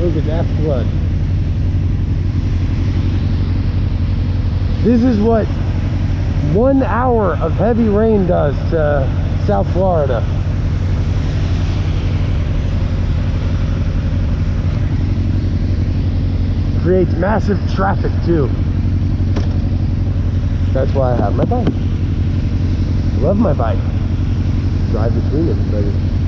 Look at that flood. This is what 1 hour of heavy rain does to South Florida. Creates massive traffic too. That's why I have my bike. Love my bike. Drive between everybody.